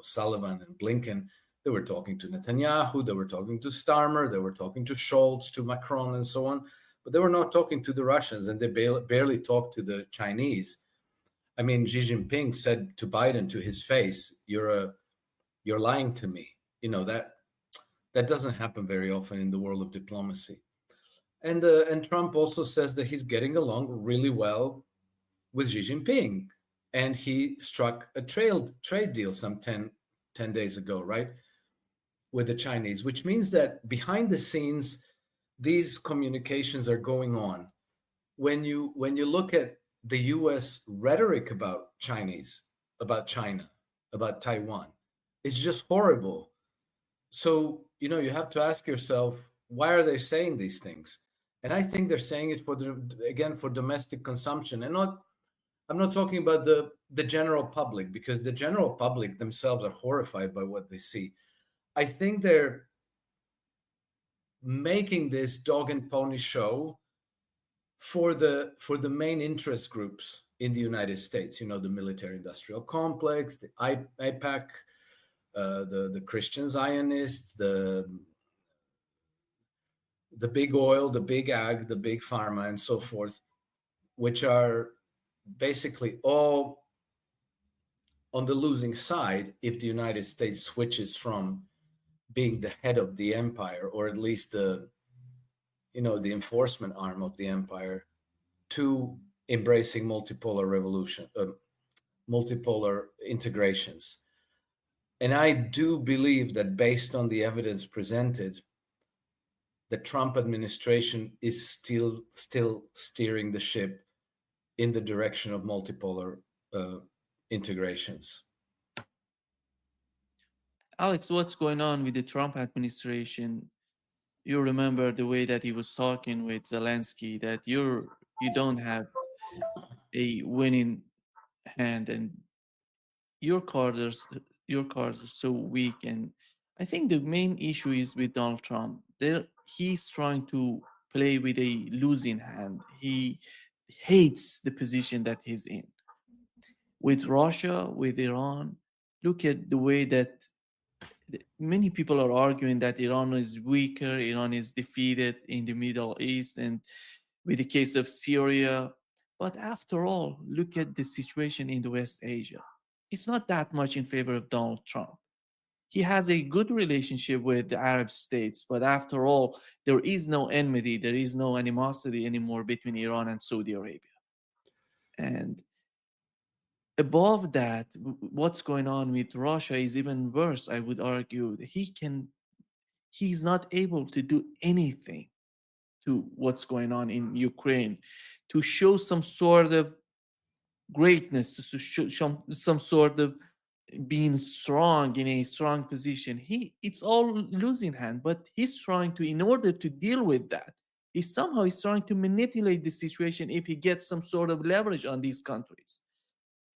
Sullivan and Blinken. They were talking to Netanyahu, they were talking to Starmer, they were talking to Scholz, to Macron, and so on. But they were not talking to the Russians, and they barely talked to the Chinese. I mean, Xi Jinping said to Biden to his face, "You're lying to me." That doesn't happen very often in the world of diplomacy. And Trump also says that he's getting along really well with Xi Jinping, and he struck a trade deal some 10 days ago, right, with the Chinese, which means that behind the scenes, these communications are going on. When you look at the U.S. rhetoric about China, about Taiwan, it's just horrible. So, you have to ask yourself, why are they saying these things? And I think they're saying it for domestic consumption, and I'm not talking about the general public, because the general public themselves are horrified by what they see. I think they're making this dog and pony show for the main interest groups in the United States. The military-industrial complex, the IPAC, the Christian Zionists, the big oil, the big ag, the big pharma, and so forth, which are basically all on the losing side if the United States switches from being the head of the empire, or at least the enforcement arm of the empire, to embracing multipolar integrations. And I do believe that, based on the evidence presented, the Trump administration is still steering the ship in the direction of multipolar integrations. Alex, what's going on with the Trump administration? You remember the way that he was talking with Zelensky, that you don't have a winning hand, and your cards are so weak. And I think the main issue is with Donald Trump. He's trying to play with a losing hand. He hates the position that he's in. With Russia, with Iran, look at the way that many people are arguing that Iran is weaker, Iran is defeated in the Middle East, and with the case of Syria. But after all, look at the situation in the West Asia. It's not that much in favor of Donald Trump. He has a good relationship with the Arab states, but after all, there is no enmity, there is no animosity anymore between Iran and Saudi Arabia. And above that, what's going on with Russia is even worse. I would argue that he's not able to do anything to what's going on in Ukraine to show some sort of greatness, to show some sort of being strong, in a strong position. It's all losing hand, but he's trying to, in order to deal with that, he's trying to manipulate the situation if he gets some sort of leverage on these countries.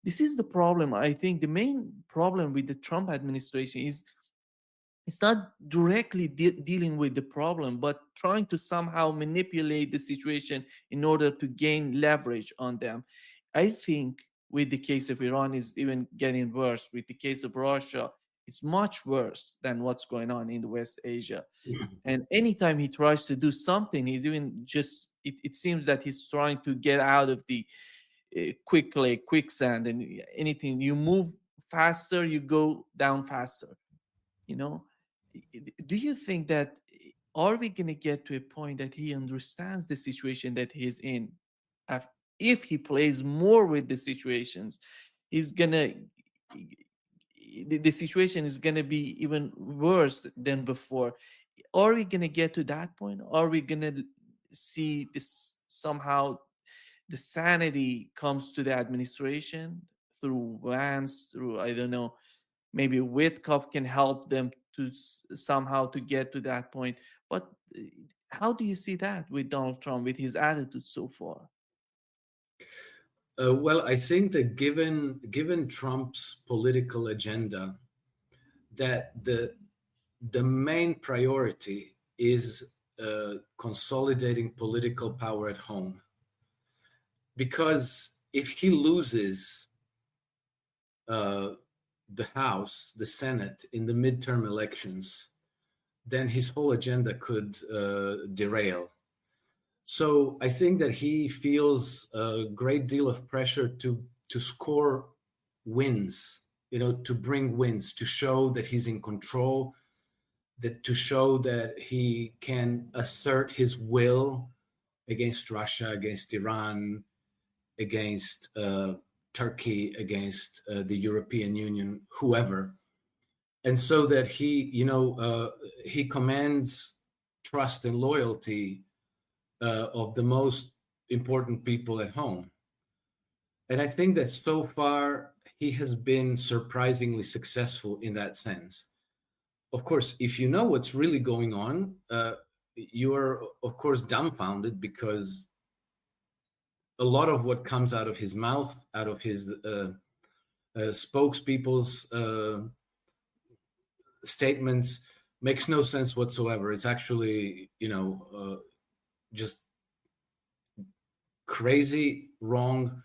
This is the problem. I think the main problem with the Trump administration is it's not directly dealing with the problem, but trying to somehow manipulate the situation in order to gain leverage on them. I think with the case of Iran is even getting worse. With the case of Russia, it's much worse than what's going on in the West Asia. And anytime he tries to do something, he's even just, it seems that he's trying to get out of the quicksand, and anything you move faster, you go down faster. Do you think that, are we going to get to a point that he understands the situation that he's in? If he plays more with the situations, he's gonna the situation is gonna be even worse than before. Are we gonna get to that point? Are we gonna see this somehow? The sanity comes to the administration through Vance, through, I don't know, maybe Witkoff can help them to somehow to get to that point. But how do you see that with Donald Trump, with his attitude so far? Well, I think that given Trump's political agenda, that the main priority is consolidating political power at home. Because if he loses the House, the Senate in the midterm elections, then his whole agenda could derail. So I think that he feels a great deal of pressure to score wins, to bring wins, to show that he's in control, that to show that he can assert his will against Russia, against Iran, against Turkey, against the European Union, whoever. And so that he commands trust and loyalty of the most important people at home. And I think that so far he has been surprisingly successful in that sense. Of course, if you know what's really going on, you are, of course, dumbfounded, because a lot of what comes out of his mouth, out of his spokespeople's statements, makes no sense whatsoever. It's actually, just crazy, wrong.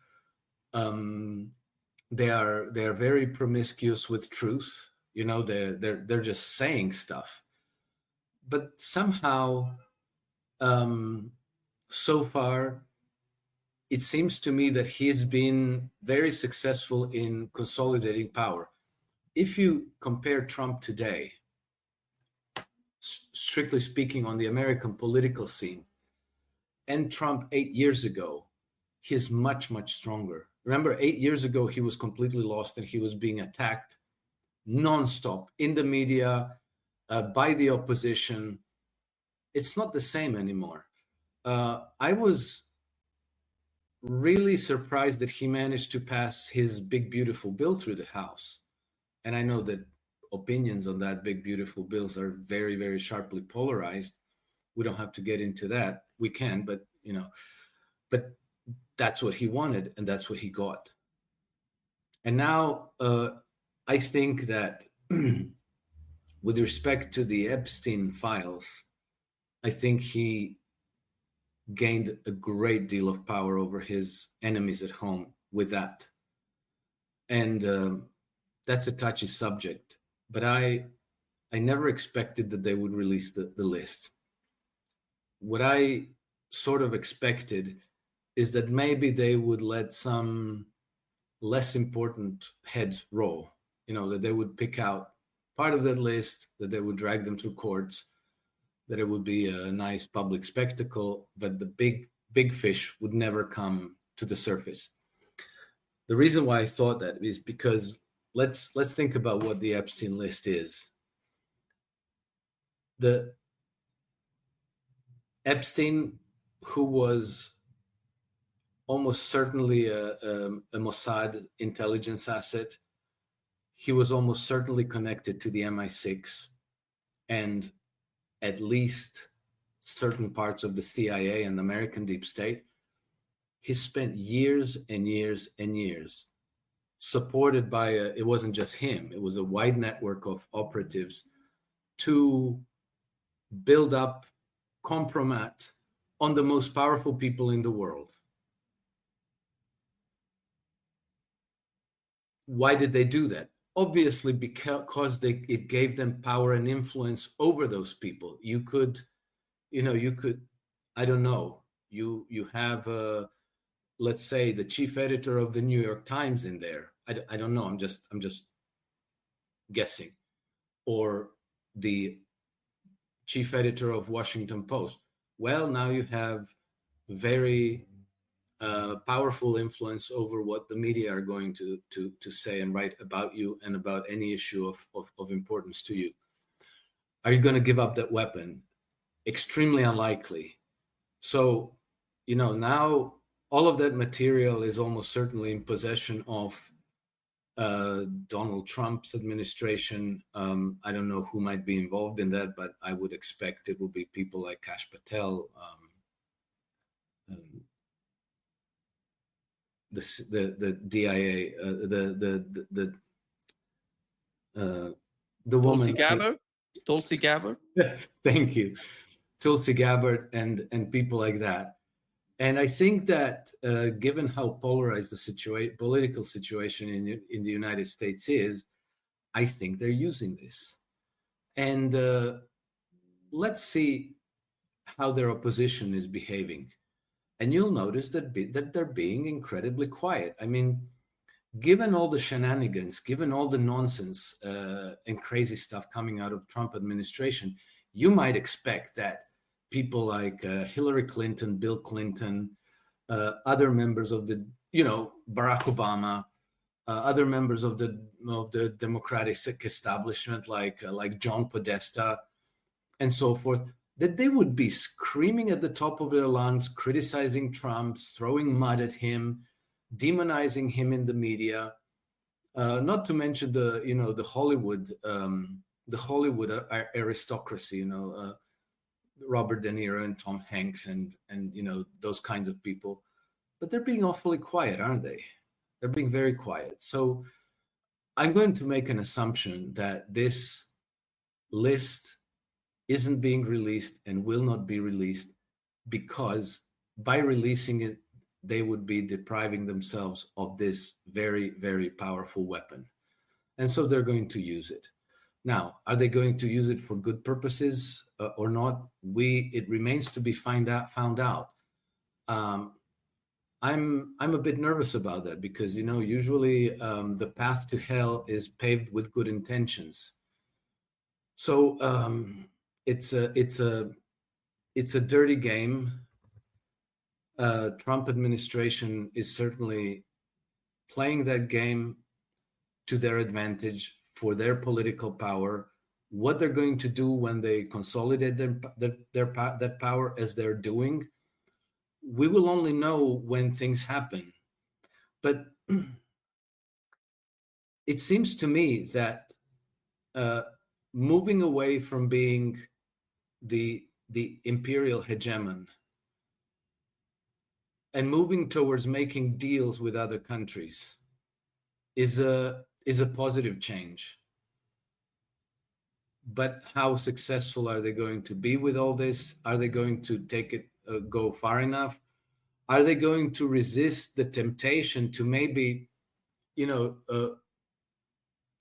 They are very promiscuous with truth. They're just saying stuff. But somehow, so far, it seems to me that he's been very successful in consolidating power. If you compare Trump today, strictly speaking, on the American political scene, and Trump 8 years ago, he's much, much stronger. Remember, 8 years ago, he was completely lost and he was being attacked nonstop in the media, by the opposition. It's not the same anymore. I was really surprised that he managed to pass his big, beautiful bill through the House. And I know that opinions on that big, beautiful bills are very, very sharply polarized. We don't have to get into that. We can, but that's what he wanted, and that's what he got. And now I think that with respect to the Epstein files, I think he gained a great deal of power over his enemies at home with that. And that's a touchy subject, but I never expected that they would release the list. What I sort of expected is that maybe they would let some less important heads roll, that they would pick out part of that list, that they would drag them through courts, that it would be a nice public spectacle, but the big fish would never come to the surface. The reason why I thought that is because let's think about what the Epstein list is. The Epstein, who was almost certainly a Mossad intelligence asset, he was almost certainly connected to the MI6 and at least certain parts of the CIA and the American deep state. He spent years and years and years supported by it wasn't just him, it was a wide network of operatives to build up compromat on the most powerful people in the world. Why did they do that? Obviously, because it gave them power and influence over those people. You could, I don't know, you have, let's say, the chief editor of the New York Times in there. I don't know. I'm just guessing, or the chief editor of Washington Post. Well, now you have very powerful influence over what the media are going to say and write about you and about any issue of importance to you. Are you going to give up that weapon? Extremely unlikely. So, now all of that material is almost certainly in possession of Donald Trump's administration. I don't know who might be involved in that, but I would expect it will be people like Kash Patel, the DIA, the woman. Tulsi Gabbard. Thank you, Tulsi Gabbard, and people like that. And I think that given how polarized the political situation in the United States is, I think they're using this. And let's see how their opposition is behaving. And you'll notice that they're being incredibly quiet. I mean, given all the shenanigans, given all the nonsense and crazy stuff coming out of Trump administration, you might expect that people like Hillary Clinton, Bill Clinton, other members of the, Barack Obama, other members of the Democratic establishment, like John Podesta, and so forth, that they would be screaming at the top of their lungs, criticizing Trump, throwing mud at him, demonizing him in the media. Not to mention the Hollywood aristocracy, Robert De Niro and Tom Hanks and those kinds of people. But they're being awfully quiet, aren't they? They're being very quiet. So I'm going to make an assumption that this list isn't being released and will not be released, because by releasing it, they would be depriving themselves of this very, very powerful weapon. And so they're going to use it. Now, are they going to use it for good purposes or not? It remains to be found out. I'm a bit nervous about that because, usually the path to hell is paved with good intentions. So it's a dirty game. Trump administration is certainly playing that game to their advantage for their political power. What they're going to do when they consolidate that power, as they're doing, we will only know when things happen. But it seems to me that moving away from being the imperial hegemon and moving towards making deals with other countries is a positive change. But how successful are they going to be with all this? Are they going to take it, go far enough? Are they going to resist the temptation to maybe,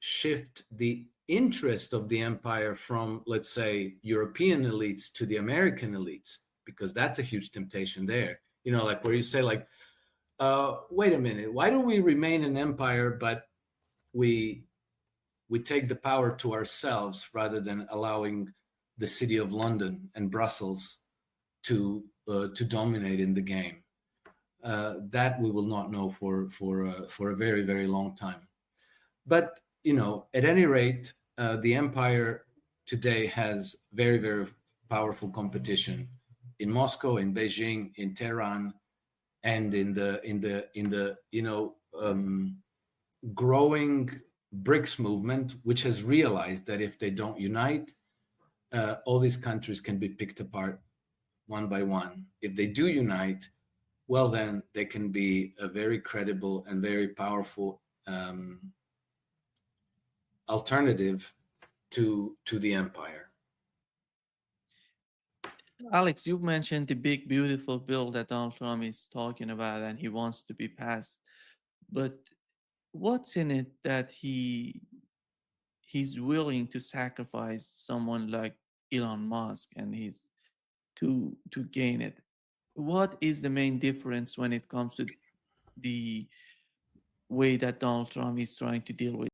shift the interest of the empire from, let's say, European elites to the American elites? Because that's a huge temptation there. Like where you say, like, wait a minute, why don't we remain an empire, but we take the power to ourselves rather than allowing the city of London and Brussels to dominate in the game? That we will not know for a very, very long time. But at any rate, the empire today has very, very powerful competition in Moscow, in Beijing, in Tehran, and in the growing BRICS movement, which has realized that if they don't unite, all these countries can be picked apart one by one. If they do unite, well, then they can be a very credible and very powerful alternative to the empire. Alex, you mentioned the big, beautiful bill that Donald Trump is talking about and he wants to be passed. But what's in it that he's willing to sacrifice someone like Elon Musk and he's to gain it? What is the main difference when it comes to the way that Donald Trump is trying to deal with